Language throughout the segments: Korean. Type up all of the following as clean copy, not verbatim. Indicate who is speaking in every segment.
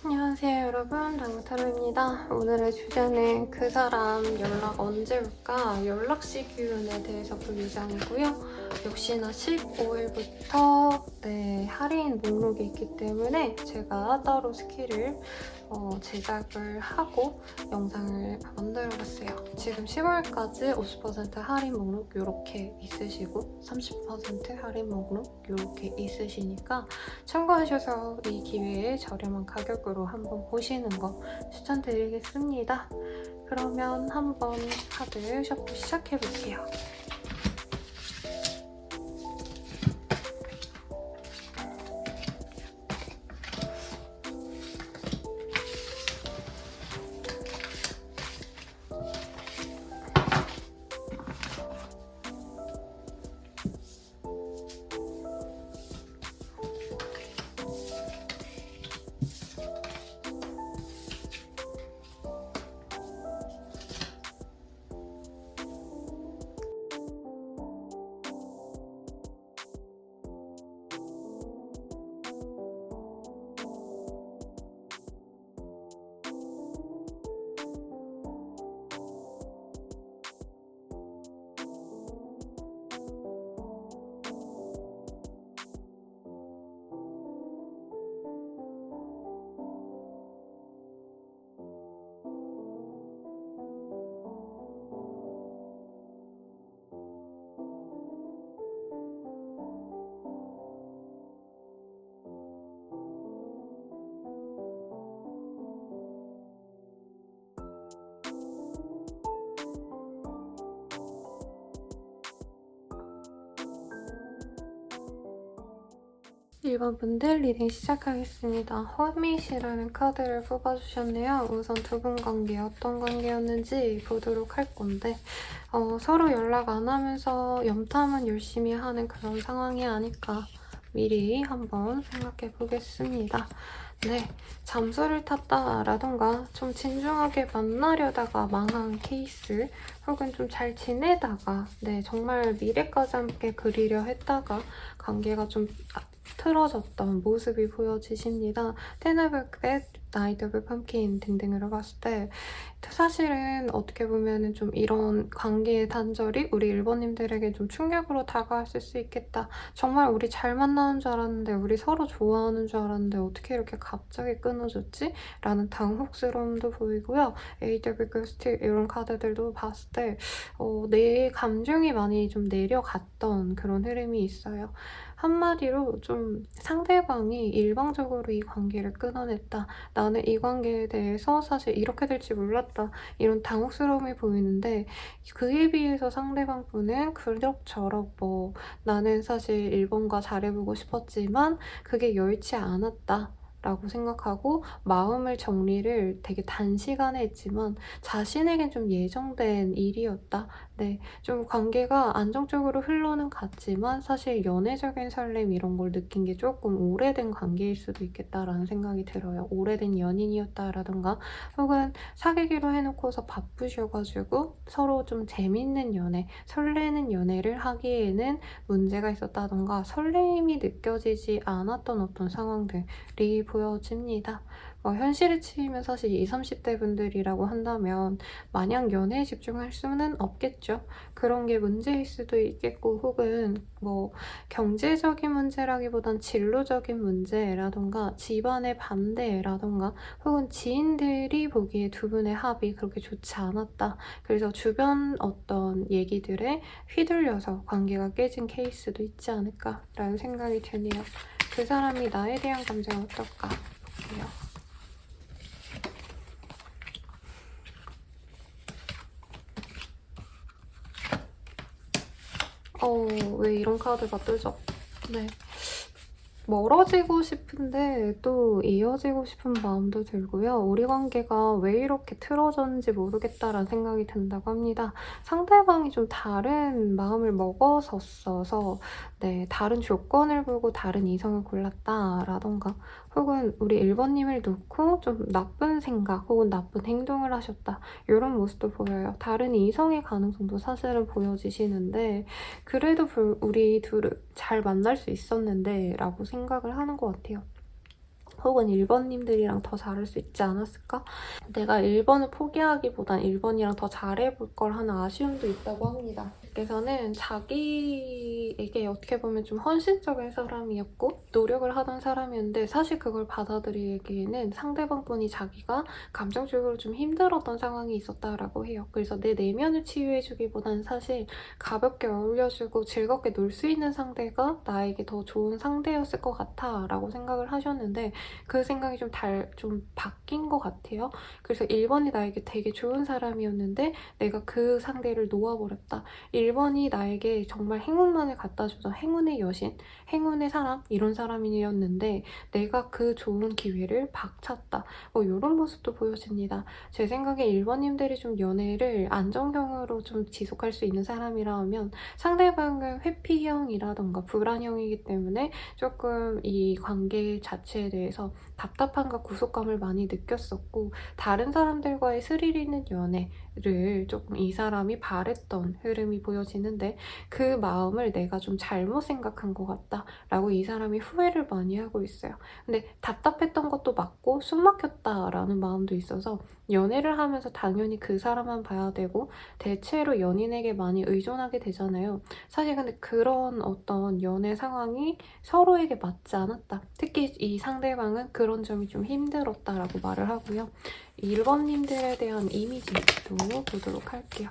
Speaker 1: 안녕하세요 여러분, 당타로입니다. 오늘의 주제는 그 사람 연락 언제 올까? 연락시 기운에 대해서 볼 예정이고요. 역시나 15일부터 할인 목록이 있기 때문에 제가 따로 스킬을 제작을 하고 영상을 만들어봤어요. 지금 15일까지 50% 할인 목록 이렇게 있으시고 30% 할인 목록 이렇게 있으시니까 참고하셔서 이 기회에 저렴한 가격으로 한번 보시는 거 추천드리겠습니다. 그러면 한번 카드 셔플 시작해볼게요. 일반 분들 리딩 시작하겠습니다. 헛밋이라는 카드를 뽑아주셨네요. 우선 두 분 관계 어떤 관계였는지 보도록 할 건데 서로 연락 안 하면서 염탐은 열심히 하는 그런 상황이 아닐까 미리 한번 생각해 보겠습니다. 네, 잠수를 탔다라던가 좀 진중하게 만나려다가 망한 케이스 혹은 좀 잘 지내다가 정말 미래까지 함께 그리려 했다가 관계가 좀 틀어졌던 모습이 보여지십니다. Ten of Cups, Knight of Pumpkin 등등으로 봤을 때 사실은 어떻게 보면 좀 이런 관계의 단절이 우리 1번님들에게 좀 충격으로 다가왔을 수 있겠다. 정말 우리 잘 만나는 줄 알았는데 우리 서로 좋아하는 줄 알았는데 어떻게 이렇게 갑자기 끊어졌지? 라는 당혹스러움도 보이고요. Eight of Cups 이런 카드들도 봤을 때 내 감정이 많이 좀 내려갔던 그런 흐름이 있어요. 한마디로 좀 상대방이 일방적으로 이 관계를 끊어냈다. 나는 이 관계에 대해서 사실 이렇게 될지 몰랐다. 이런 당혹스러움이 보이는데 그에 비해서 상대방 분은 그럭저럭 나는 사실 1번과 잘해보고 싶었지만 그게 여의치 않았다. 라고 생각하고 마음을 정리를 되게 단시간에 했지만 자신에겐 좀 예정된 일이었다. 좀 관계가 안정적으로 흘러는 갔지만 사실 연애적인 설렘 이런 걸 느낀 게 조금 오래된 관계일 수도 있겠다라는 생각이 들어요. 오래된 연인이었다라던가 혹은 사귀기로 해놓고서 바쁘셔가지고 서로 좀 재밌는 연애, 설레는 연애를 하기에는 문제가 있었다던가 설레임이 느껴지지 않았던 어떤 상황들이 보여집니다. 현실에 치이면 사실 20, 30대 분들이라고 한다면 마냥 연애에 집중할 수는 없겠죠. 그런 게 문제일 수도 있겠고 혹은 경제적인 문제라기보단 진로적인 문제라던가 집안의 반대라던가 혹은 지인들이 보기에 두 분의 합이 그렇게 좋지 않았다. 그래서 주변 어떤 얘기들에 휘둘려서 관계가 깨진 케이스도 있지 않을까라는 생각이 드네요. 그 사람이 나에 대한 감정은 어떨까 볼게요. 왜 이런 카드가 뜨죠? 멀어지고 싶은데 또 이어지고 싶은 마음도 들고요. 우리 관계가 왜 이렇게 틀어졌는지 모르겠다라는 생각이 든다고 합니다. 상대방이 좀 다른 마음을 먹어섰어서 다른 조건을 보고 다른 이성을 골랐다라던가 혹은 우리 1번님을 놓고 좀 나쁜 생각 혹은 나쁜 행동을 하셨다. 이런 모습도 보여요. 다른 이성의 가능성도 사실은 보여지시는데 그래도 우리 둘을 잘 만날 수 있었는데 라고 생각을 하는 것 같아요. 혹은 1번님들이랑 더 잘할 수 있지 않았을까? 내가 1번을 포기하기보단 1번이랑 더 잘해볼 걸 하는 아쉬움도 있다고 합니다. 께서는 자기에게 어떻게 보면 좀 헌신적인 사람이었고 노력을 하던 사람이었는데 사실 그걸 받아들이기에는 상대방분이 자기가 감정적으로 좀 힘들었던 상황이 있었다라고 해요. 그래서 내 내면을 치유해주기보다는 사실 가볍게 어울려주고 즐겁게 놀 수 있는 상대가 나에게 더 좋은 상대였을 것 같아 라고 생각을 하셨는데 그 생각이 좀 바뀐 것 같아요. 그래서 1번이 나에게 되게 좋은 사람이었는데 내가 그 상대를 놓아버렸다. 1번이 나에게 정말 행운만을 갖다 주던 행운의 여신, 행운의 사람 이런 사람이었는데 내가 그 좋은 기회를 박찼다. 뭐 이런 모습도 보여집니다. 제 생각에 1번님들이 좀 연애를 안정형으로 좀 지속할 수 있는 사람이라면 상대방은 회피형이라던가 불안형이기 때문에 조금 이 관계 자체에 대해서 답답함과 구속감을 많이 느꼈었고 다른 사람들과의 스릴 있는 연애를 조금 이 사람이 바랬던 흐름이 보여지는데 그 마음을 내가 좀 잘못 생각한 것 같다 라고 이 사람이 후회를 많이 하고 있어요. 근데 답답했던 것도 맞고 숨 막혔다라는 마음도 있어서 연애를 하면서 당연히 그 사람만 봐야 되고 대체로 연인에게 많이 의존하게 되잖아요. 사실 근데 그런 어떤 연애 상황이 서로에게 맞지 않았다. 특히 이 상대방은 그런 점이 좀 힘들었다라고 말을 하고요. 1번님들에 대한 이미지도 보도록 할게요.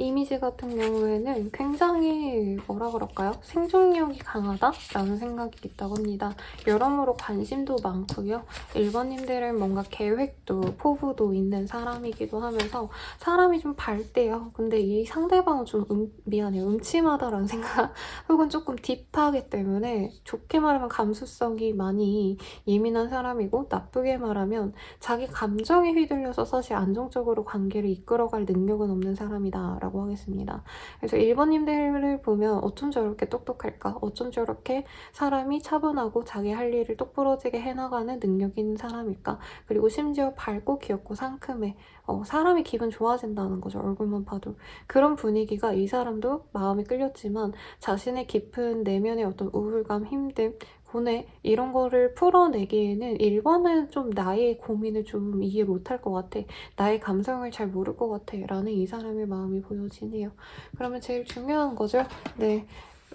Speaker 1: 이미지 같은 경우에는 굉장히 뭐라 그럴까요? 생존력이 강하다라는 생각이 있다고 합니다. 여러모로 관심도 많고요. 1번님들은 뭔가 계획도 포부도 있는 사람이기도 하면서 사람이 좀 밝대요. 근데 이 상대방은 좀 미안해요. 음침하다라는 생각 혹은 조금 딥하기 때문에 좋게 말하면 감수성이 많이 예민한 사람이고 나쁘게 말하면 자기 감정에 휘둘려서 사실 안정적으로 관계를 이끌어갈 능력은 없는 사람이다 라고 하겠습니다. 그래서 1번님들을 보면 어쩜 저렇게 똑똑할까? 어쩜 저렇게 사람이 차분하고 자기 할 일을 똑부러지게 해나가는 능력이 있는 사람일까? 그리고 심지어 밝고 귀엽고 상큼해. 사람이 기분 좋아진다는 거죠. 얼굴만 봐도. 그런 분위기가 이 사람도 마음에 끌렸지만 자신의 깊은 내면의 어떤 우울감, 힘듦, 고뇌 이런 거를 풀어내기에는 1번은 좀 나의 고민을 좀 이해 못할 것 같아. 나의 감성을 잘 모를 것 같아. 라는 이 사람의 마음이 보여지네요. 그러면 제일 중요한 거죠? 네,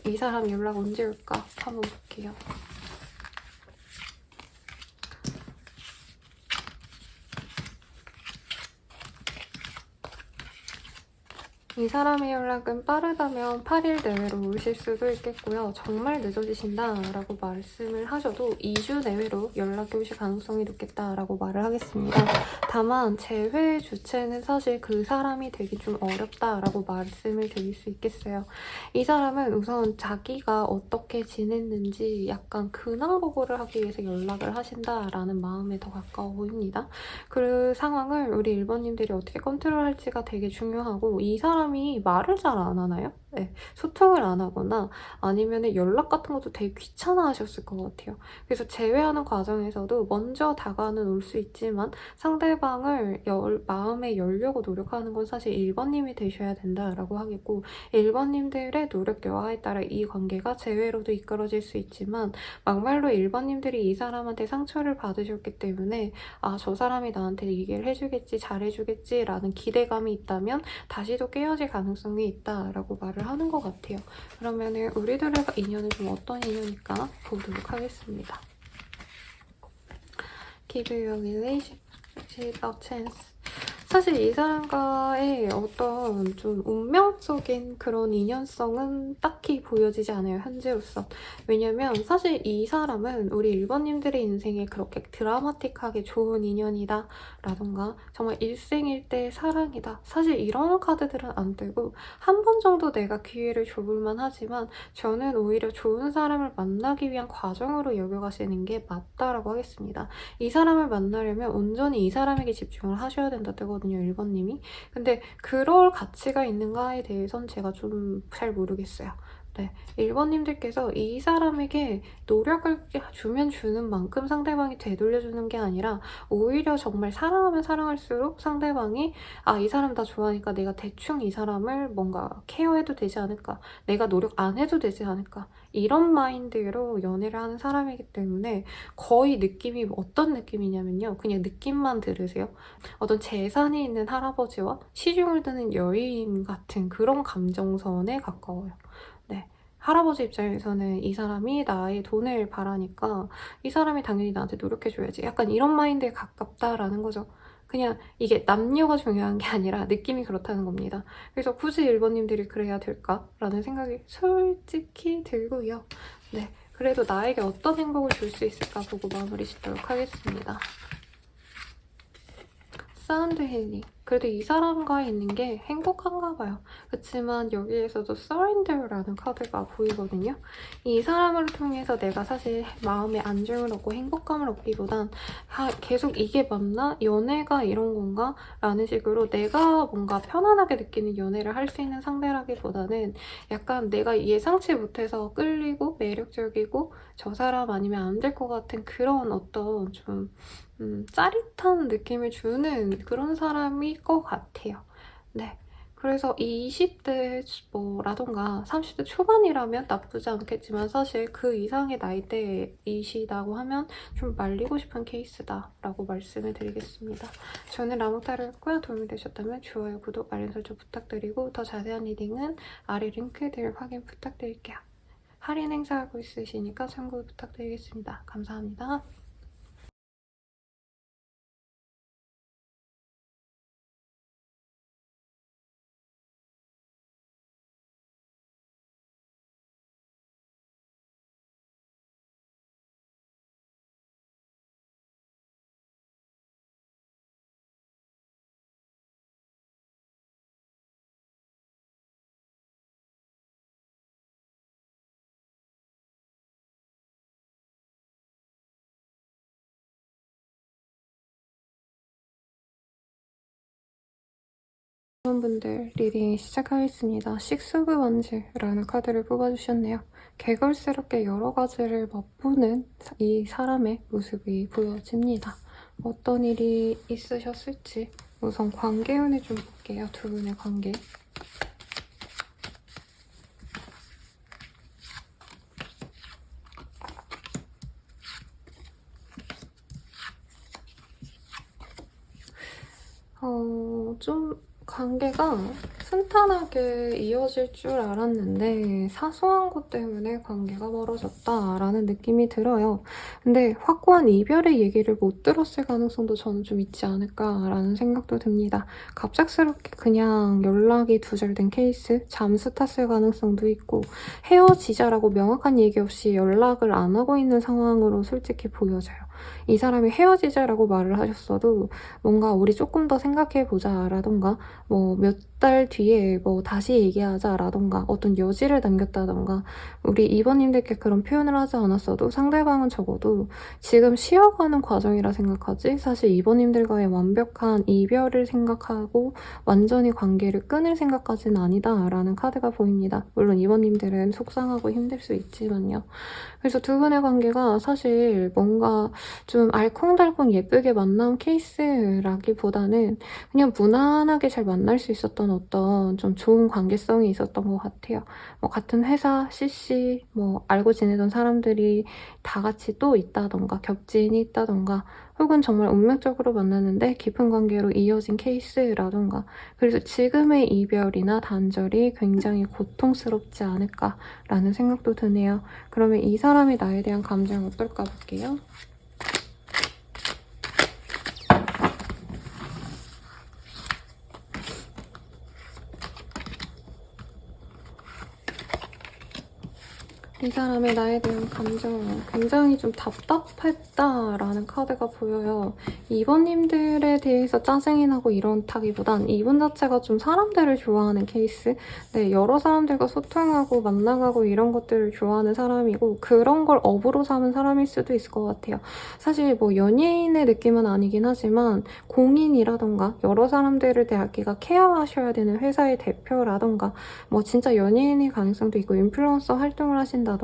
Speaker 1: 이 사람 연락 언제 올까? 한번 볼게요. 이 사람의 연락은 빠르다면 8일 내외로 오실 수도 있겠고요. 정말 늦어지신다 라고 말씀을 하셔도 2주 내외로 연락이 오실 가능성이 높겠다라고 말을 하겠습니다. 다만 제 회 주체는 사실 그 사람이 되기 좀 어렵다라고 말씀을 드릴 수 있겠어요. 이 사람은 우선 자기가 어떻게 지냈는지 약간 근황 보고를 하기 위해서 연락을 하신다라는 마음에 더 가까워 보입니다. 그 상황을 우리 1번님들이 어떻게 컨트롤할지가 되게 중요하고 이 사람이 말을 잘 안 하나요? 네, 소통을 안 하거나 아니면 연락 같은 것도 되게 귀찮아 하셨을 것 같아요. 그래서 재회하는 과정에서도 먼저 다가는 올 수 있지만 상대방을 마음에 열려고 노력하는 건 사실 1번님이 되셔야 된다라고 하겠고 1번님들의 노력 여하에 따라 이 관계가 재회로도 이끌어질 수 있지만 막말로 1번님들이 이 사람한테 상처를 받으셨기 때문에 아, 저 사람이 나한테 얘기를 해주겠지, 잘해주겠지 라는 기대감이 있다면 다시도 깨어질 가능성이 있다라고 말을 하는 것 같아요. 그러면은 우리들의 인연은 좀 어떤 인연일까 보도록 하겠습니다. Give your relationship a chance. 사실 이 사람과의 어떤 좀 운명적인 그런 인연성은 딱히 보여지지 않아요, 현재로서. 왜냐면 사실 이 사람은 우리 1번님들의 인생에 그렇게 드라마틱하게 좋은 인연이다 라던가 정말 일생일대 사랑이다. 사실 이런 카드들은 안 되고 한 번 정도 내가 기회를 줘볼만 하지만 저는 오히려 좋은 사람을 만나기 위한 과정으로 여겨가시는 게 맞다라고 하겠습니다. 이 사람을 만나려면 온전히 이 사람에게 집중을 하셔야 된다 뜨거든요, 1번님이. 근데 그럴 가치가 있는가에 대해선 제가 좀 잘 모르겠어요. 네, 1번님들께서 이 사람에게 노력을 주면 주는 만큼 상대방이 되돌려주는 게 아니라 오히려 정말 사랑하면 사랑할수록 상대방이 이 사람 다 좋아하니까 내가 대충 이 사람을 뭔가 케어해도 되지 않을까, 내가 노력 안 해도 되지 않을까, 이런 마인드로 연애를 하는 사람이기 때문에 거의 느낌이 어떤 느낌이냐면요, 그냥 느낌만 들으세요. 어떤 재산이 있는 할아버지와 시중을 드는 여인 같은 그런 감정선에 가까워요. 네. 할아버지 입장에서는 이 사람이 나의 돈을 바라니까 이 사람이 당연히 나한테 노력해줘야지. 약간 이런 마인드에 가깝다라는 거죠. 그냥 이게 남녀가 중요한 게 아니라 느낌이 그렇다는 겁니다. 그래서 굳이 1번님들이 그래야 될까라는 생각이 솔직히 들고요. 네. 그래도 나에게 어떤 행복을 줄 수 있을까 보고 마무리 짓도록 하겠습니다. 사운드 힐링. 그래도 이 사람과 있는 게 행복한가 봐요. 그렇지만 여기에서도 Surrender라는 카드가 보이거든요. 이 사람을 통해서 내가 사실 마음의 안정을 얻고 행복감을 얻기보단 계속 이게 맞나? 연애가 이런 건가? 라는 식으로 내가 뭔가 편안하게 느끼는 연애를 할 수 있는 상대라기보다는 약간 내가 예상치 못해서 끌리고 매력적이고 저 사람 아니면 안 될 것 같은 그런 어떤 좀 짜릿한 느낌을 주는 그런 사람일 것 같아요. 네. 그래서 20대 라던가 30대 초반이라면 나쁘지 않겠지만 사실 그 이상의 나이대이시다고 하면 좀 말리고 싶은 케이스다라고 말씀을 드리겠습니다. 저는 라모타르였고요. 도움이 되셨다면 좋아요, 구독, 알림 설정 부탁드리고 더 자세한 리딩은 아래 링크들 확인 부탁드릴게요. 할인 행사하고 있으시니까 참고 부탁드리겠습니다. 감사합니다. 분들 리딩 시작하겠습니다. 식스브 원즈라는 카드를 뽑아주셨네요. 개걸스럽게 여러 가지를 맛보는 이 사람의 모습이 보여집니다. 어떤 일이 있으셨을지 우선 관계운을 좀 볼게요. 두 분의 관계. 좀 관계가 순탄하게 이어질 줄 알았는데 사소한 것 때문에 관계가 멀어졌다라는 느낌이 들어요. 근데 확고한 이별의 얘기를 못 들었을 가능성도 저는 좀 있지 않을까라는 생각도 듭니다. 갑작스럽게 그냥 연락이 두절된 케이스, 잠수 탔을 가능성도 있고 헤어지자라고 명확한 얘기 없이 연락을 안 하고 있는 상황으로 솔직히 보여져요. 이 사람이 헤어지자라고 말을 하셨어도 뭔가 우리 조금 더 생각해보자 라던가 뭐 몇 달 뒤에 뭐 다시 얘기하자 라던가 어떤 여지를 남겼다던가 우리 2번님들께 그런 표현을 하지 않았어도 상대방은 적어도 지금 쉬어가는 과정이라 생각하지 사실 2번님들과의 완벽한 이별을 생각하고 완전히 관계를 끊을 생각까지는 아니다 라는 카드가 보입니다. 물론 2번님들은 속상하고 힘들 수 있지만요. 그래서 두 분의 관계가 사실 뭔가 좀 알콩달콩 예쁘게 만난 케이스라기보다는 그냥 무난하게 잘 만날 수 있었던 어떤 좀 좋은 관계성이 있었던 것 같아요. 뭐 같은 회사, CC, 뭐 알고 지내던 사람들이 다 같이 또 있다던가 겹친이 있다던가 혹은 정말 운명적으로 만났는데 깊은 관계로 이어진 케이스라던가 그래서 지금의 이별이나 단절이 굉장히 고통스럽지 않을까라는 생각도 드네요. 그러면 이 사람이 나에 대한 감정이 어떨까 볼게요. 이 사람의 나에 대한 감정 굉장히 좀 답답했다라는 카드가 보여요. 이번님들에 대해서 짜증이 나고 이런다기보단 이분 자체가 좀 사람들을 좋아하는 케이스. 네, 여러 사람들과 소통하고 만나가고 이런 것들을 좋아하는 사람이고 그런 걸 업으로 삼은 사람일 수도 있을 것 같아요. 사실 뭐 연예인의 느낌은 아니긴 하지만 공인이라던가 여러 사람들을 자기가 케어하셔야 되는 회사의 대표라던가 뭐 진짜 연예인일 가능성도 있고 인플루언서 활동을 하신다던가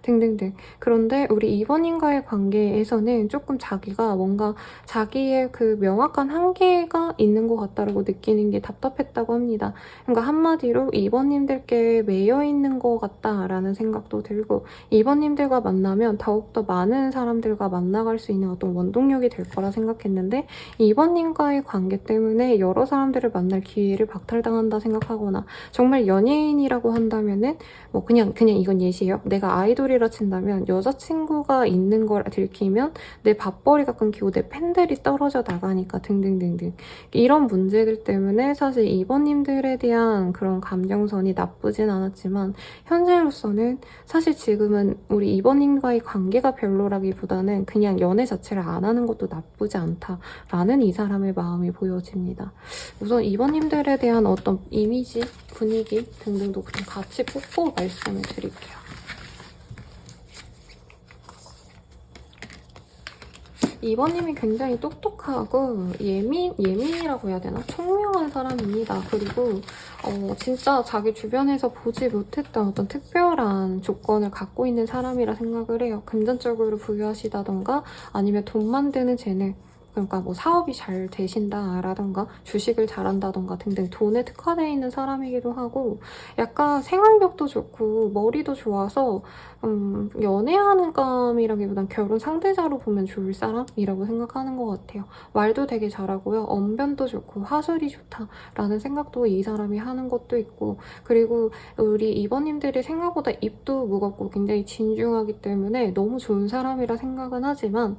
Speaker 1: 등등등. 그런데 우리 이번님과의 관계에서는 조금 자기가 뭔가 자기의 그 명확한 한계가 있는 것 같다라고 느끼는 게 답답했다고 합니다. 그러니까 한마디로 이번님들께 매여 있는 것 같다라는 생각도 들고 이번님들과 만나면 더욱더 많은 사람들과 만나갈 수 있는 어떤 원동력이 될 거라 생각했는데 이번님과의 관계 때문에 여러 사람들을 만날 기회를 박탈당한다 생각하거나 정말 연예인이라고 한다면은 뭐 그냥 이건 예시예요. 내가 아이돌이라 친다면 여자친구가 있는 걸 들키면 내 밥벌이가 끊기고 내 팬들이 떨어져 나가니까 등등등등. 이런 문제들 때문에 사실 이번님들에 대한 그런 감정선이 나쁘진 않았지만 현재로서는 사실 지금은 우리 이번님과의 관계가 별로라기보다는 그냥 연애 자체를 안 하는 것도 나쁘지 않다라는 이 사람의 마음이 보여집니다. 우선 이번님들에 대한 어떤 이미지, 분위기 등등도 좀 같이 뽑고 말씀을 드릴게요. 이번님이 굉장히 똑똑하고 예민이라고 해야 되나? 총명한 사람입니다. 그리고 진짜 자기 주변에서 보지 못했던 어떤 특별한 조건을 갖고 있는 사람이라 생각을 해요. 금전적으로 부유하시다던가 아니면 돈 만드는 재능, 그러니까 뭐 사업이 잘 되신다라던가 주식을 잘한다던가 등등 돈에 특화되어 있는 사람이기도 하고 약간 생활력도 좋고 머리도 좋아서 연애하는 감이라기보단 결혼 상대자로 보면 좋을 사람이라고 생각하는 것 같아요. 말도 되게 잘하고요. 언변도 좋고 화술이 좋다라는 생각도 이 사람이 하는 것도 있고 그리고 우리 이번님들이 생각보다 입도 무겁고 굉장히 진중하기 때문에 너무 좋은 사람이라 생각은 하지만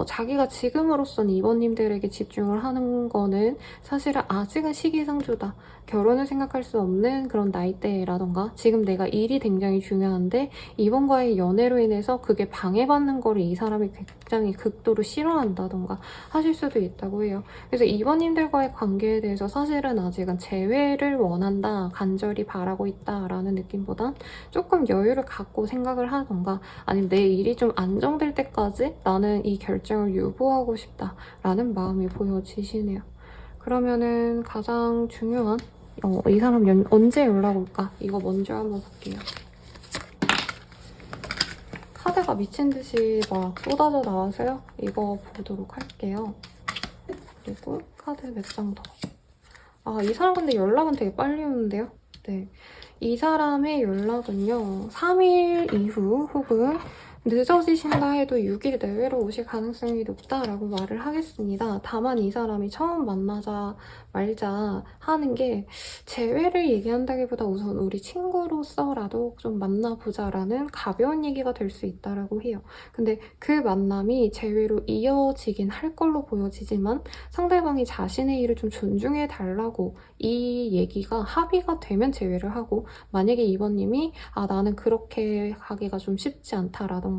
Speaker 1: 자기가 지금으로선 이번님들에게 집중을 하는 거는 사실은 아직은 시기상조다. 결혼을 생각할 수 없는 그런 나이대라던가 지금 내가 일이 굉장히 중요한데 이번과의 연애로 인해서 그게 방해받는 거를 이 사람이 굉장히 극도로 싫어한다던가 하실 수도 있다고 해요. 그래서 이번님들과의 관계에 대해서 사실은 아직은 재회를 원한다, 간절히 바라고 있다라는 느낌보단 조금 여유를 갖고 생각을 하던가 아니면 내 일이 좀 안정될 때까지 나는 이 결정을 유보하고 싶다라는 마음이 보여지시네요. 그러면은 가장 중요한 이 사람 언제 연락 올까? 이거 먼저 한번 볼게요. 카드가 미친 듯이 막 쏟아져 나와서요. 이거 보도록 할게요. 그리고 카드 몇 장 더. 이 사람 근데 연락은 되게 빨리 오는데요. 네. 이 사람의 연락은요. 3일 이후 혹은 늦어지신다 해도 6일 내외로 오실 가능성이 높다라고 말을 하겠습니다. 다만 이 사람이 처음 만나자 말자 하는 게 재회를 얘기한다기보다 우선 우리 친구로서라도 좀 만나보자라는 가벼운 얘기가 될 수 있다라고 해요. 근데 그 만남이 재회로 이어지긴 할 걸로 보여지지만 상대방이 자신의 일을 좀 존중해달라고 이 얘기가 합의가 되면 재회를 하고 만약에 이번님이 나는 그렇게 가기가 좀 쉽지 않다라던가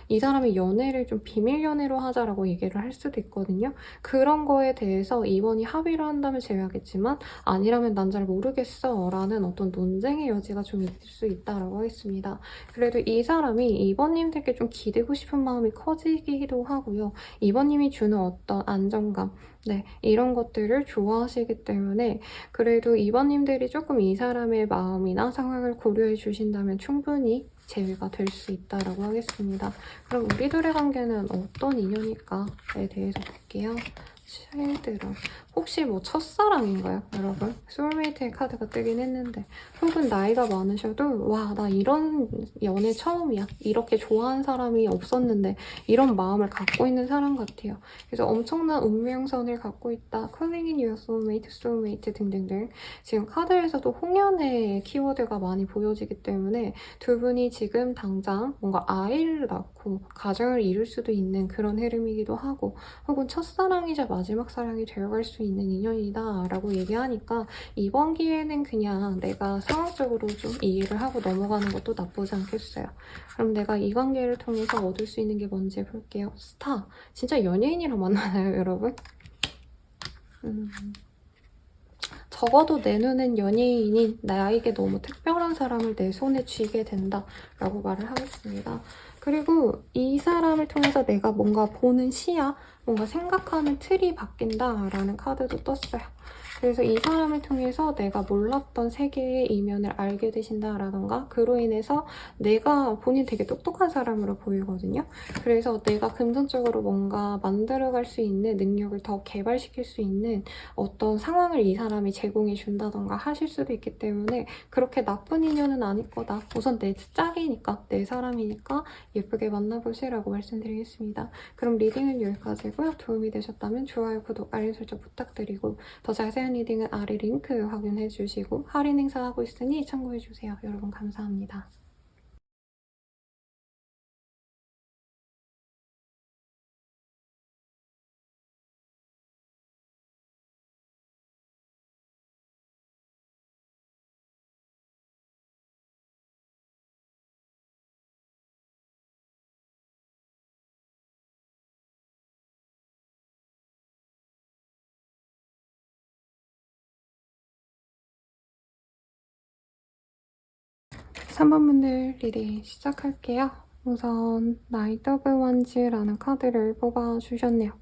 Speaker 1: 이 사람이 연애를 좀 비밀 연애로 하자라고 얘기를 할 수도 있거든요. 그런 거에 대해서 이번이 합의를 한다면 제외하겠지만 아니라면 난 잘 모르겠어 라는 어떤 논쟁의 여지가 좀 있을 수 있다라고 하겠습니다. 그래도 이 사람이 이번님들께 좀 기대고 싶은 마음이 커지기도 하고요. 이번님이 주는 어떤 안정감 네, 이런 것들을 좋아하시기 때문에 그래도 이번님들이 조금 이 사람의 마음이나 상황을 고려해 주신다면 충분히 재회가 될 수 있다라고 하겠습니다. 그럼 우리들의 관계는 어떤 인연일까에 대해서 볼게요. 쉴드로 혹시 뭐 첫사랑인가요, 여러분? 소울메이트의 카드가 뜨긴 했는데 혹은 나이가 많으셔도 와, 나 이런 연애 처음이야. 이렇게 좋아하는 사람이 없었는데 이런 마음을 갖고 있는 사람 같아요. 그래서 엄청난 운명선을 갖고 있다. Calling in your soulmate, soulmate 등등등. 지금 카드에서도 홍연의 키워드가 많이 보여지기 때문에 두 분이 지금 당장 뭔가 아이를 낳고 가정을 이룰 수도 있는 그런 흐름이기도 하고 혹은 첫사랑이자 마지막 사랑이 되어갈 수 있는 인연이다 라고 얘기하니까 이번 기회는 그냥 내가 상황적으로 좀 이해를 하고 넘어가는 것도 나쁘지 않겠어요. 그럼 내가 이 관계를 통해서 얻을 수 있는 게 뭔지 볼게요. 스타. 진짜 연예인이랑 만나나요, 여러분? 적어도 내 눈엔 연예인인 나에게 너무 특별한 사람을 내 손에 쥐게 된다 라고 말을 하겠습니다. 그리고 이 사람을 통해서 내가 뭔가 보는 시야, 뭔가 생각하는 틀이 바뀐다 라는 카드도 떴어요. 그래서 이 사람을 통해서 내가 몰랐던 세계의 이면을 알게 되신다라던가 그로 인해서 내가 본인 되게 똑똑한 사람으로 보이거든요. 그래서 내가 금전적으로 뭔가 만들어갈 수 있는 능력을 더 개발시킬 수 있는 어떤 상황을 이 사람이 제공해 준다던가 하실 수도 있기 때문에 그렇게 나쁜 인연은 아닐 거다. 우선 내 짝이니까, 내 사람이니까 예쁘게 만나보시라고 말씀드리겠습니다. 그럼 리딩은 여기까지고요. 도움이 되셨다면 좋아요, 구독, 알림 설정 부탁드리고 더 자세한 리딩은 아래 링크 확인해주시고 할인 행사하고 있으니 참고해주세요. 여러분 감사합니다. 삼 번 분들 리딩 시작할게요. 우선 나이트 오브 원즈라는 카드를 뽑아주셨네요.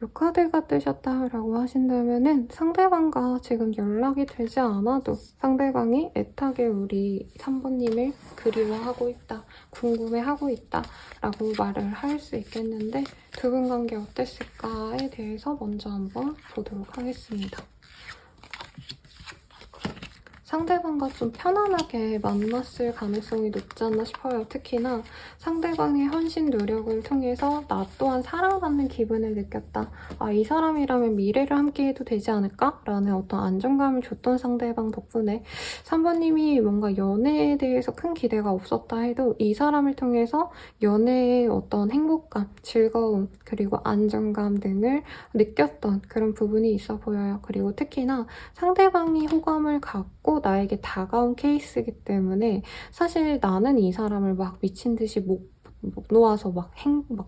Speaker 1: 이 카드가 뜨셨다라고 하신다면은 상대방과 지금 연락이 되지 않아도 상대방이 애타게 우리 3번님을 그리워하고 있다, 궁금해하고 있다 라고 말을 할 수 있겠는데 두 분 관계 어땠을까에 대해서 먼저 한번 보도록 하겠습니다. 상대방과 좀 편안하게 만났을 가능성이 높지 않나 싶어요. 특히나 상대방의 헌신 노력을 통해서 나 또한 사랑받는 기분을 느꼈다. 아, 이 사람이라면 미래를 함께 해도 되지 않을까? 라는 어떤 안정감을 줬던 상대방 덕분에 3번님이 뭔가 연애에 대해서 큰 기대가 없었다 해도 이 사람을 통해서 연애의 어떤 행복감, 즐거움, 그리고 안정감 등을 느꼈던 그런 부분이 있어 보여요. 그리고 특히나 상대방이 호감을 갖고 나에게 다가온 케이스이기 때문에 사실 나는 이 사람을 막 미친 듯이 목 놓아서 막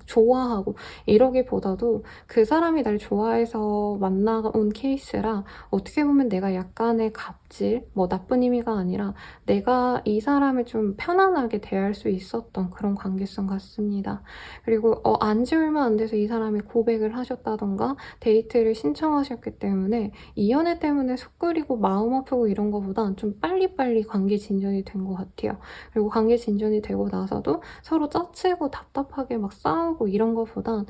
Speaker 1: 좋아하고 이러기보다도 그 사람이 날 좋아해서 만나온 케이스라 어떻게 보면 내가 약간의 갑질, 뭐 나쁜 의미가 아니라 내가 이 사람을 좀 편안하게 대할 수 있었던 그런 관계성 같습니다. 그리고 안지 얼마 안 돼서 이 사람이 고백을 하셨다던가 데이트를 신청하셨기 때문에 이 연애 때문에 속 끓이고 마음 아프고 이런 거보단 좀 빨리빨리 관계 진전이 된 것 같아요. 그리고 관계 진전이 되고 나서도 서로 짜치고 답답하게 막 싸우고 이런 거보단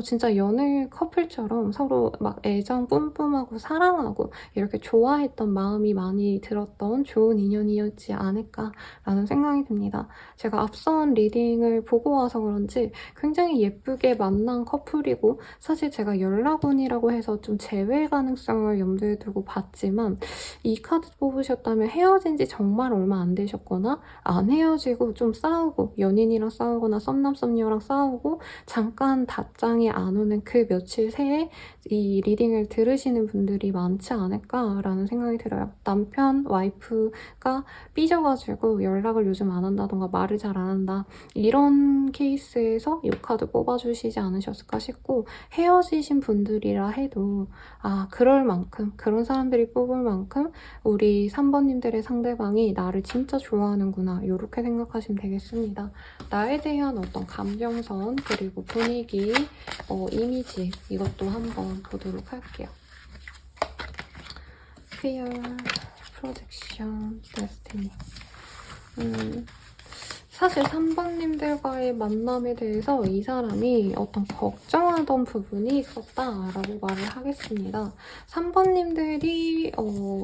Speaker 1: 진짜 연애 커플처럼 서로 막 애정 뿜뿜하고 사랑하고 이렇게 좋아했던 마음이 많이 들었던 좋은 인연이었지 않을까라는 생각이 듭니다. 제가 앞선 리딩을 보고 와서 그런지 굉장히 예쁘게 만난 커플이고 사실 제가 연락운이라고 해서 좀 재회 가능성을 염두에 두고 봤지만 이 카드 뽑으셨다면 헤어진 지 정말 얼마 안 되셨거나 안 헤어지고 좀 싸우고 연인이랑 싸우거나 썸남썸녀랑 싸우고 잠깐 답장이 안 오는 그 며칠 새에 이 리딩을 들으시는 분들이 많지 않을까라는 생각이 들어요. 남편, 와이프가 삐져가지고 연락을 요즘 안 한다던가 말을 잘 안 한다 이런 케이스에서 이 카드 뽑아주시지 않으셨을까 싶고 헤어지신 분들이라 해도 그럴 만큼 그런 사람들이 뽑을 만큼 우리 3번님들의 상대방이 나를 진짜 좋아하는구나 이렇게 생각하시면 되겠습니다. 나에 대한 어떤 감정선 그리고 분위기, 이미지 이것도 한번 보도록 할게요. Fear, Projection, Destiny. 사실 3번님들과의 만남에 대해서 이 사람이 어떤 걱정하던 부분이 있었다라고 말을 하겠습니다. 3번님들이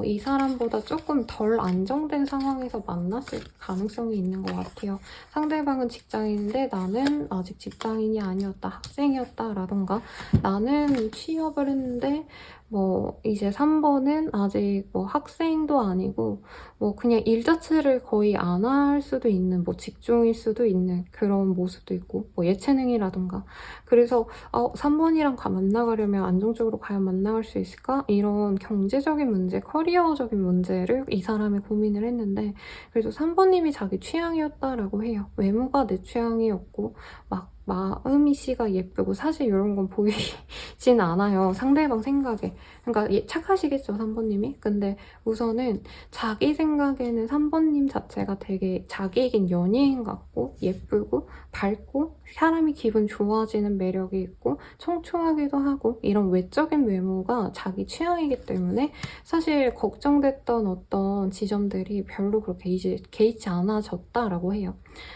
Speaker 1: 이 사람보다 조금 덜 안정된 상황에서 만났을 가능성이 있는 것 같아요. 상대방은 직장인인데 나는 아직 직장인이 아니었다, 학생이었다라던가 나는 취업을 했는데 뭐 이제 3번은 아직 뭐 학생도 아니고 뭐 그냥 일 자체를 거의 안 할 수도 있는 뭐 직종일 수도 있는 그런 모습도 있고 뭐 예체능이라던가 그래서 3번이랑 만나가려면 안정적으로 과연 만나갈 수 있을까? 이런 경제적인 문제, 커리어적인 문제를 이 사람이 고민을 했는데 그래도 3번님이 자기 취향이었다라고 해요. 외모가 내 취향이었고 막 마음이 씨가 예쁘고 사실 이런 건 보이진 않아요. 상대방 생각에. 그러니까 착하시겠죠, 3번님이? 근데 우선은 자기 생각에는 3번님 자체가 되게 자기에겐 연예인 같고 예쁘고 밝고 사람이 기분 좋아지는 매력이 있고 청초하기도 하고 이런 외적인 외모가 자기 취향이기 때문에 사실 걱정됐던 어떤 지점들이 별로 그렇게 이제 개의치 않아졌다라고 해요.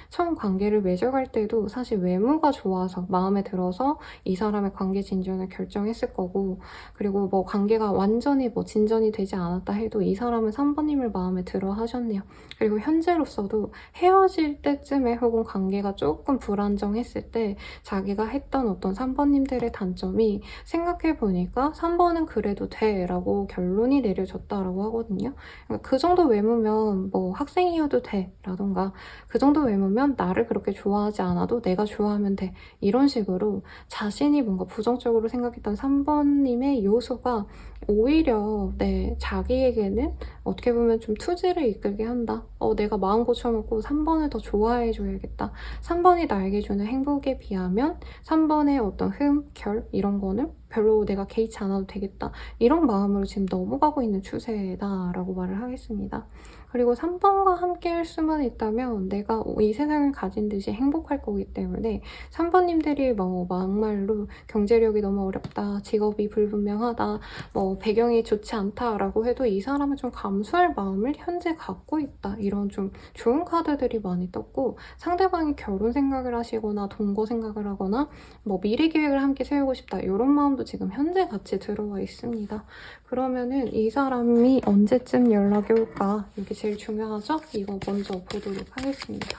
Speaker 1: 처음 관계를 맺어갈 때도 사실 외모가 좋아서 마음에 들어서 이 사람의 관계 진전을 결정했을 거고 그리고 뭐 관계가 완전히 뭐 진전이 되지 않았다 해도 이 사람은 3번님을 마음에 들어 하셨네요. 그리고 현재로서도 헤어질 때쯤에 혹은 관계가 조금 불안정했을 때 자기가 했던 어떤 3번님들의 단점이 생각해보니까 3번은 그래도 돼 라고 결론이 내려졌다라고 하거든요. 그러니까 그 정도 외모면 뭐 학생이어도 돼 라던가 그 정도 외모면 나를 그렇게 좋아하지 않아도 내가 좋아하면 돼. 이런 식으로 자신이 뭔가 부정적으로 생각했던 3번님의 요소가 오히려 자기에게는 어떻게 보면 좀 투지를 이끌게 한다. 내가 마음 고쳐먹고 3번을 더 좋아해줘야겠다. 3번이 나에게 주는 행복에 비하면 3번의 어떤 흠결 이런 거는 별로 내가 개의치 않아도 되겠다. 이런 마음으로 지금 넘어가고 있는 추세다라고 말을 하겠습니다. 그리고 3번과 함께 할 수만 있다면 내가 이 세상을 가진 듯이 행복할 거기 때문에 3번님들이 뭐 막말로 경제력이 너무 어렵다, 직업이 불분명하다, 뭐 배경이 좋지 않다라고 해도 이 사람은 좀 감수할 마음을 현재 갖고 있다. 이런 좀 좋은 카드들이 많이 떴고 상대방이 결혼 생각을 하시거나 동거 생각을 하거나 뭐 미래 계획을 함께 세우고 싶다. 이런 마음도 지금 현재 같이 들어와 있습니다. 그러면은 이 사람이 언제쯤 연락이 올까? 이게 제일 중요하죠? 이거 먼저 보도록 하겠습니다.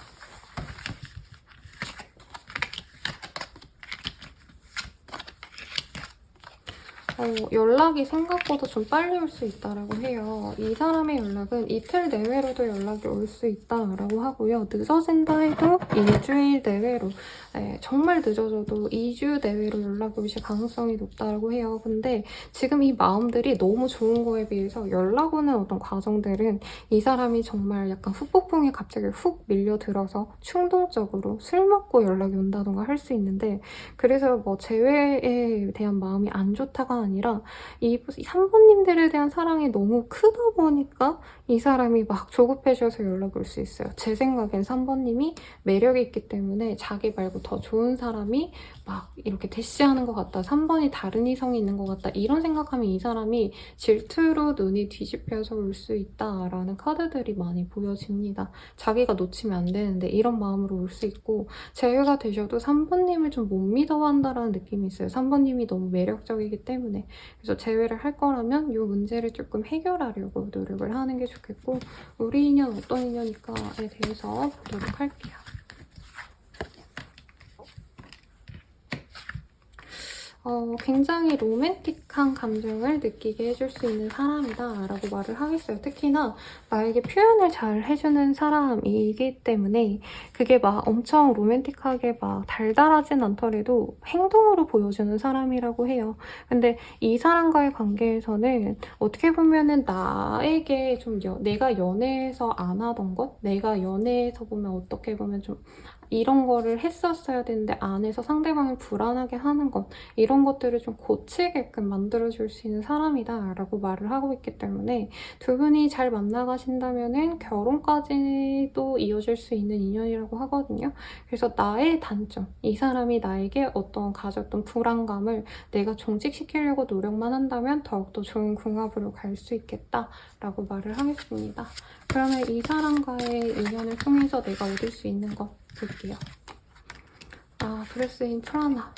Speaker 1: 연락이 생각보다 좀 빨리 올 수 있다라고 해요. 이 사람의 연락은 이틀 내외로도 연락이 올 수 있다라고 하고요. 늦어진다 해도 일주일 내외로, 정말 늦어져도 2주 내외로 연락이 오실 가능성이 높다라고 해요. 근데 지금 이 마음들이 너무 좋은 거에 비해서 연락 오는 어떤 과정들은 이 사람이 정말 약간 후폭풍에 갑자기 훅 밀려들어서 충동적으로 술 먹고 연락이 온다던가 할 수 있는데 그래서 뭐 재회에 대한 마음이 안 좋다가 아니라 이 3번님들에 대한 사랑이 너무 크다 보니까 이 사람이 막 조급해져서 연락이 올 수 있어요. 제 생각엔 3번님이 매력이 있기 때문에 자기 말고 더 좋은 사람이 막 이렇게 대시하는 것 같다. 3번이 다른 이성이 있는 것 같다. 이런 생각하면 이 사람이 질투로 눈이 뒤집혀서 올 수 있다라는 카드들이 많이 보여집니다. 자기가 놓치면 안 되는데 이런 마음으로 올 수 있고 재회가 되셔도 3번님을 좀 못 믿어한다라는 느낌이 있어요. 3번님이 너무 매력적이기 때문에. 그래서 재회를 할 거라면 이 문제를 조금 해결하려고 노력을 하는 게 좋겠고 우리 인연 어떤 인연일까에 대해서 보도록 할게요. 굉장히 로맨틱한 감정을 느끼게 해줄 수 있는 사람이다 라고 말을 하겠어요. 특히나 나에게 표현을 잘 해주는 사람이기 때문에 그게 막 엄청 로맨틱하게 막 달달하진 않더라도 행동으로 보여주는 사람이라고 해요. 근데 이 사람과의 관계에서는 어떻게 보면은 나에게 좀 내가 연애에서 안 하던 것? 내가 연애에서 보면 어떻게 보면 좀 이런 거를 했었어야 되는데 안 해서 상대방을 불안하게 하는 것 이런 것들을 좀 고치게끔 만들어줄 수 있는 사람이다 라고 말을 하고 있기 때문에 두 분이 잘 만나가신다면 결혼까지도 이어질 수 있는 인연이라고 하거든요. 그래서 나의 단점, 이 사람이 나에게 어떤 가졌던 불안감을 내가 종식시키려고 노력만 한다면 더욱더 좋은 궁합으로 갈 수 있겠다 라고 말을 하겠습니다. 그러면 이 사람과의 인연을 통해서 내가 얻을 수 있는 것 볼게요. 브레스인 프라나.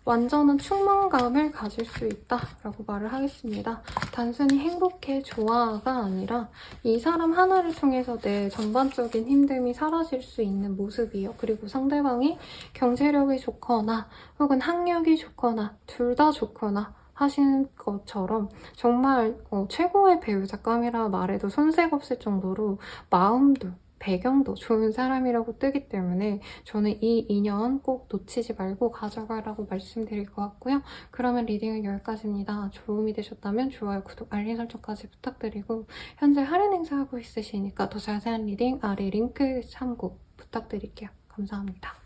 Speaker 1: 완전한 충만감을 가질 수 있다라고 말을 하겠습니다. 단순히 행복해져가 아니라 이 사람 하나를 통해서 내 전반적인 힘듦이 사라질 수 있는 모습이에요. 그리고 상대방이 경제력이 좋거나 혹은 학력이 좋거나 둘 다 좋거나 하신 것처럼 정말 최고의 배우 작가이라 말해도 손색 없을 정도로 마음도 배경도 좋은 사람이라고 뜨기 때문에 저는 이 인연 꼭 놓치지 말고 가져가라고 말씀드릴 것 같고요. 그러면 리딩은 여기까지입니다. 도움이 되셨다면 좋아요, 구독, 알림 설정까지 부탁드리고 현재 할인 행사하고 있으시니까 더 자세한 리딩 아래 링크 참고 부탁드릴게요. 감사합니다.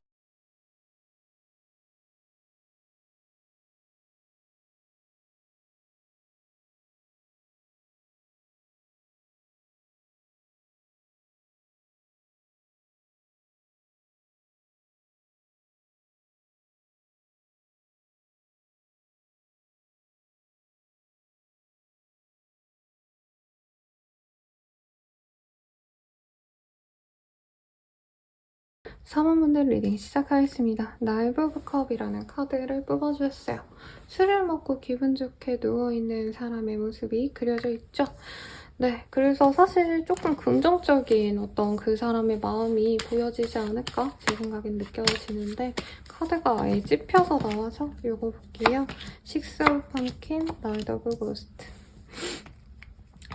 Speaker 1: 사모분들 리딩 시작하겠습니다. 나이브 오브 컵이라는 카드를 뽑아주셨어요. 술을 먹고 기분 좋게 누워있는 사람의 모습이 그려져 있죠. 네, 그래서 사실 조금 긍정적인 어떤 그 사람의 마음이 보여지지 않을까 제 생각엔 느껴지는데 카드가 아예 찝혀서 나와서 읽어볼게요. 식스 오브 펌킨, 나이트 오브 고스트.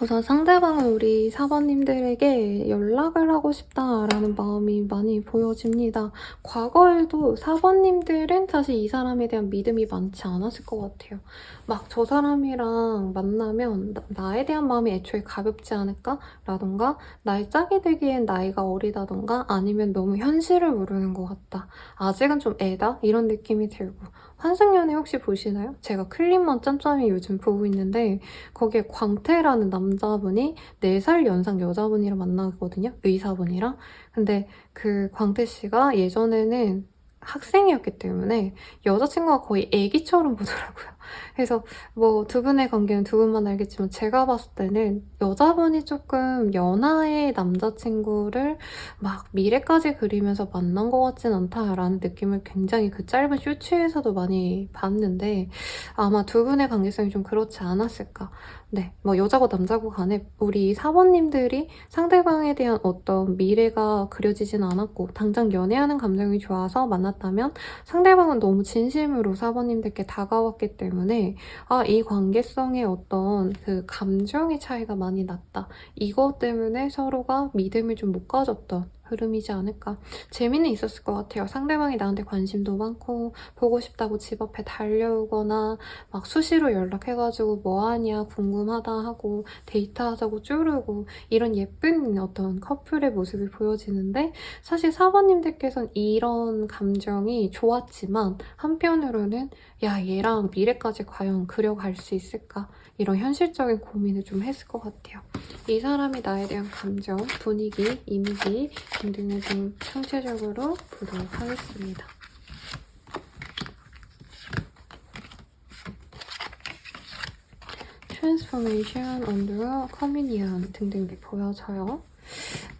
Speaker 1: 우선 상대방은 우리 사번님들에게 연락을 하고 싶다라는 마음이 많이 보여집니다. 과거에도 사번님들은 사실 이 사람에 대한 믿음이 많지 않았을 것 같아요. 막 저 사람이랑 만나면 나에 대한 마음이 애초에 가볍지 않을까? 라던가 나의 짝이 되기엔 나이가 어리다던가 아니면 너무 현실을 모르는 것 같다. 아직은 좀 애다? 이런 느낌이 들고 환승연애 혹시 보시나요? 제가 클립만 짬짬이 요즘 보고 있는데 거기에 광태라는 남자분이 4살 연상 여자분이랑 만나거든요. 의사분이랑. 근데 그 광태 씨가 예전에는 학생이었기 때문에 여자친구가 거의 애기처럼 보더라고요. 그래서 뭐 두 분의 관계는 두 분만 알겠지만 제가 봤을 때는 여자분이 조금 연하의 남자친구를 막 미래까지 그리면서 만난 것 같진 않다라는 느낌을 굉장히 그 짧은 쇼츠에서도 많이 봤는데 아마 두 분의 관계성이 좀 그렇지 않았을까. 네, 뭐 여자고 남자고 간에 우리 사모님들이 상대방에 대한 어떤 미래가 그려지진 않았고 당장 연애하는 감정이 좋아서 만났다면 상대방은 너무 진심으로 사모님들께 다가왔기 때문에 아, 이 관계성의 어떤 그 감정의 차이가 많이 났다. 이것 때문에 서로가 믿음을 좀 못 가졌던 흐름이지 않을까. 재미는 있었을 것 같아요. 상대방이 나한테 관심도 많고 보고 싶다고 집 앞에 달려오거나 막 수시로 연락해가지고 뭐하냐 궁금하다 하고 데이트하자고 쭈르고 이런 예쁜 어떤 커플의 모습이 보여지는데 사실 사모님들께서는 이런 감정이 좋았지만 한편으로는 야 얘랑 미래까지 과연 그려갈 수 있을까 이런 현실적인 고민을 좀 했을 것 같아요. 이 사람이 나에 대한 감정, 분위기, 이미지 등등을 좀 총체적으로 보도록 하겠습니다. 트랜스포메이션, 언더러, 커뮤니언 등등이 보여져요.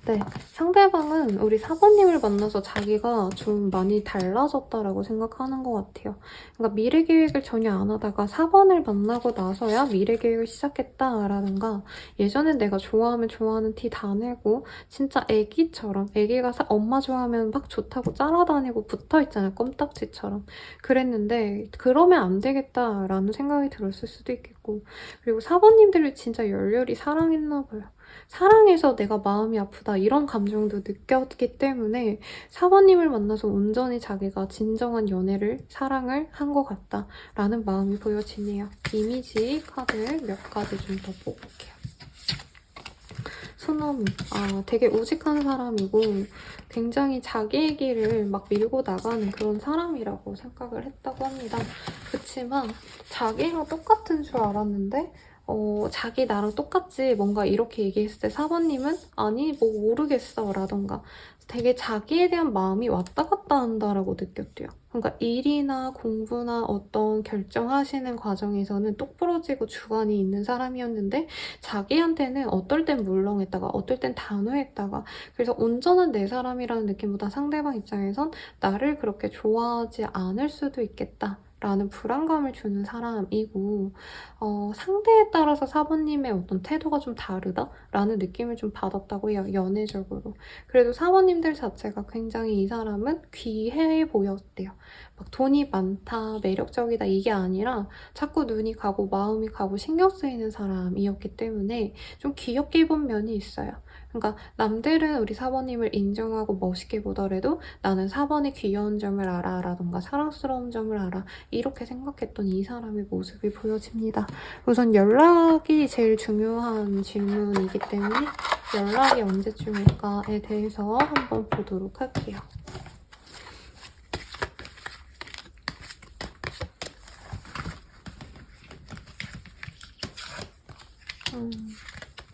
Speaker 1: 네, 상대방은 우리 사번님을 만나서 자기가 좀 많이 달라졌다라고 생각하는 것 같아요. 그러니까 미래 계획을 전혀 안 하다가 4번을 만나고 나서야 미래 계획을 시작했다라든가 예전엔 내가 좋아하면 좋아하는 티 다 내고 진짜 애기처럼 애기가 엄마 좋아하면 막 좋다고 따라다니고 붙어있잖아요. 껌딱지처럼. 그랬는데 그러면 안 되겠다라는 생각이 들었을 수도 있겠고 그리고 사번님들을 진짜 열렬히 사랑했나 봐요. 사랑해서 내가 마음이 아프다 이런 감정도 느꼈기 때문에 사모님을 만나서 온전히 자기가 진정한 연애를 사랑을 한 것 같다라는 마음이 보여지네요. 이미지 카드 몇 가지 좀 더 뽑을게요. 소나무. 아, 되게 우직한 사람이고 굉장히 자기 얘기를 막 밀고 나가는 그런 사람이라고 생각을 했다고 합니다. 그렇지만 자기랑 똑같은 줄 알았는데 자기 나랑 똑같지 뭔가 이렇게 얘기했을 때 사모님은 아니 뭐 모르겠어 라던가 되게 자기에 대한 마음이 왔다 갔다 한다라고 느꼈대요. 그러니까 일이나 공부나 어떤 결정하시는 과정에서는 똑부러지고 주관이 있는 사람이었는데 자기한테는 어떨 땐 물렁했다가 어떨 땐 단호했다가 그래서 온전한 내 사람이라는 느낌보다 상대방 입장에선 나를 그렇게 좋아하지 않을 수도 있겠다. 라는 불안감을 주는 사람이고 상대에 따라서 사모님의 어떤 태도가 좀 다르다라는 느낌을 좀 받았다고 해요. 연애적으로. 그래도 사모님들 자체가 굉장히 이 사람은 귀해 보였대요. 막 돈이 많다, 매력적이다 이게 아니라 자꾸 눈이 가고 마음이 가고 신경 쓰이는 사람이었기 때문에 좀 귀엽게 본 면이 있어요. 그러니까 남들은 우리 사모님을 인정하고 멋있게 보더라도 나는 사모의 귀여운 점을 알아 라던가 사랑스러운 점을 알아 이렇게 생각했던 이 사람의 모습이 보여집니다. 우선 연락이 제일 중요한 질문이기 때문에 연락이 언제쯤 올까에 대해서 한번 보도록 할게요.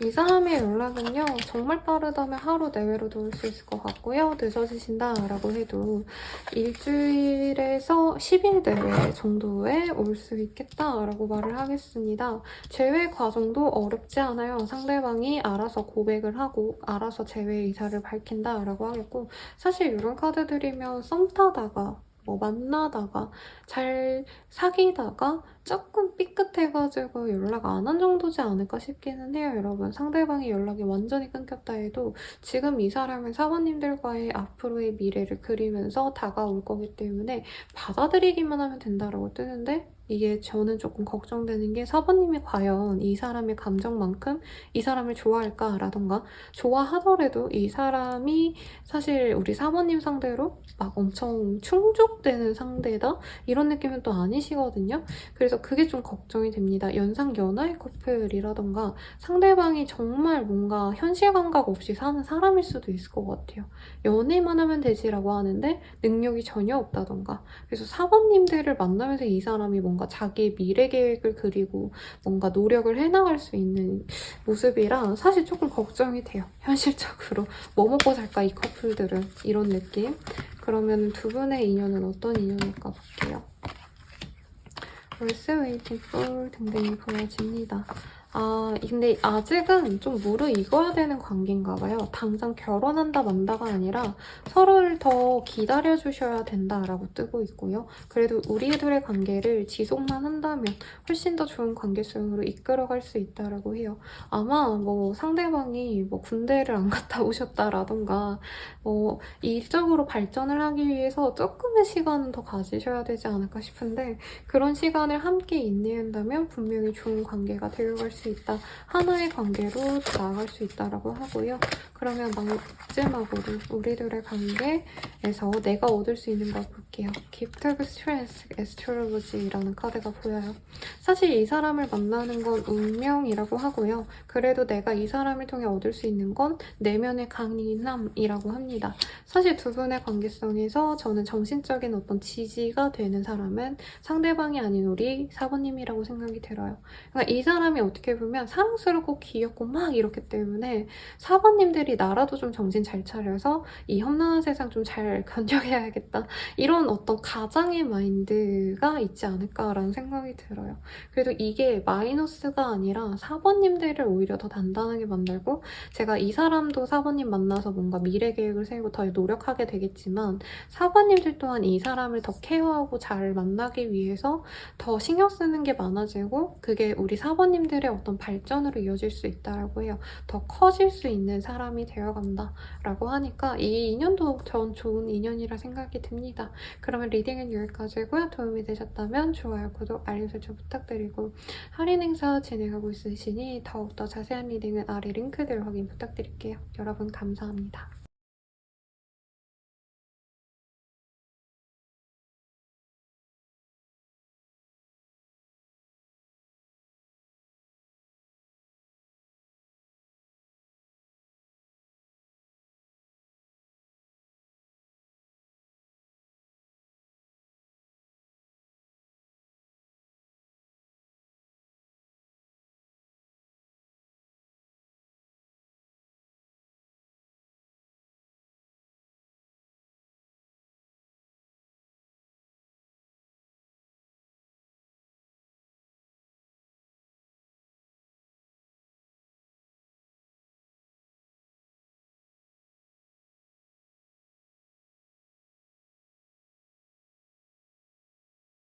Speaker 1: 이 사람의 연락은요, 정말 빠르다면 하루 내외로도 올 수 있을 것 같고요. 늦어지신다라고 해도 일주일에서 10일 내외 정도에 올 수 있겠다라고 말을 하겠습니다. 재회 과정도 어렵지 않아요. 상대방이 알아서 고백을 하고 알아서 재회 의사를 밝힌다라고 하겠고, 사실 이런 카드들이면 썸 타다가 만나다가 잘 사귀다가 조금 삐끗해가지고 연락 안 한 정도지 않을까 싶기는 해요, 여러분. 상대방이 연락이 완전히 끊겼다 해도 지금 이 사람은 사모님들과의 앞으로의 미래를 그리면서 다가올 거기 때문에 받아들이기만 하면 된다라고 뜨는데 이게 저는 조금 걱정되는 게 사모님이 과연 이 사람의 감정만큼 이 사람을 좋아할까라던가 좋아하더라도 이 사람이 사실 우리 사모님 상대로 막 엄청 충족되는 상대다? 이런 느낌은 또 아니시거든요. 그래서 그게 좀 걱정이 됩니다. 연상 연하의 커플이라던가 상대방이 정말 뭔가 현실 감각 없이 사는 사람일 수도 있을 것 같아요. 연애만 하면 되지라고 하는데 능력이 전혀 없다던가. 그래서 사모님들을 만나면서 이 사람이 뭔가 자기의 미래 계획을 그리고 뭔가 노력을 해나갈 수 있는 모습이라 사실 조금 걱정이 돼요. 현실적으로. 뭐 먹고 살까 이 커플들은. 이런 느낌. 그러면 두 분의 인연은 어떤 인연일까 볼게요. 월세 웨이팅 폴 등등이 보여집니다. 근데 아직은 좀 무르익어야 되는 관계인가 봐요. 당장 결혼한다 만다가 아니라 서로를 더 기다려주셔야 된다라고 뜨고 있고요. 그래도 우리들의 관계를 지속만 한다면 훨씬 더 좋은 관계성으로 이끌어갈 수 있다라고 해요. 아마 뭐 상대방이 뭐 군대를 안 갔다 오셨다라던가 일적으로 발전을 하기 위해서 조금의 시간은 더 가지셔야 되지 않을까 싶은데 그런 시간을 함께 인내한다면 분명히 좋은 관계가 되어갈 수 있다. 하나의 관계로 나아갈 수 있다라고 하고요. 그러면 마지막으로 우리들의 관계에서 내가 얻을 수 있는 걸 볼게요. Gift of Strength Astrology라는 카드가 보여요. 사실 이 사람을 만나는 건 운명이라고 하고요. 그래도 내가 이 사람을 통해 얻을 수 있는 건 내면의 강인함이라고 합니다. 사실 두 분의 관계성에서 저는 정신적인 어떤 지지가 되는 사람은 상대방이 아닌 우리 사부님이라고 생각이 들어요. 그러니까 이 사람이 어떻게 보면 사랑스럽고 귀엽고 막 이렇기 때문에 사부님들이 나라도 좀 정신 잘 차려서 이 험난한 세상 좀 잘 견뎌해야겠다. 이런 어떤 가장의 마인드가 있지 않을까라는 생각이 들어요. 그래도 이게 마이너스가 아니라 사부님들을 오히려 더 단단하게 만들고 제가 이 사람도 사부님 만나서 뭔가 미래 계획을 세우고 더 노력하게 되겠지만 사부님들 또한 이 사람을 더 케어하고 잘 만나기 위해서 더 신경 쓰는 게 많아지고 그게 우리 사부님들의 어떤 발전으로 이어질 수 있다고 해요. 더 커질 수 있는 사람이 되어간다 라고 하니까 이 인연도 전 좋은 인연이라 생각이 듭니다. 그러면 리딩은 여기까지고요. 도움이 되셨다면 좋아요, 구독, 알림 설정 부탁드리고 할인 행사 진행하고 있으시니 더욱더 자세한 리딩은 아래 링크들 확인 부탁드릴게요. 여러분 감사합니다.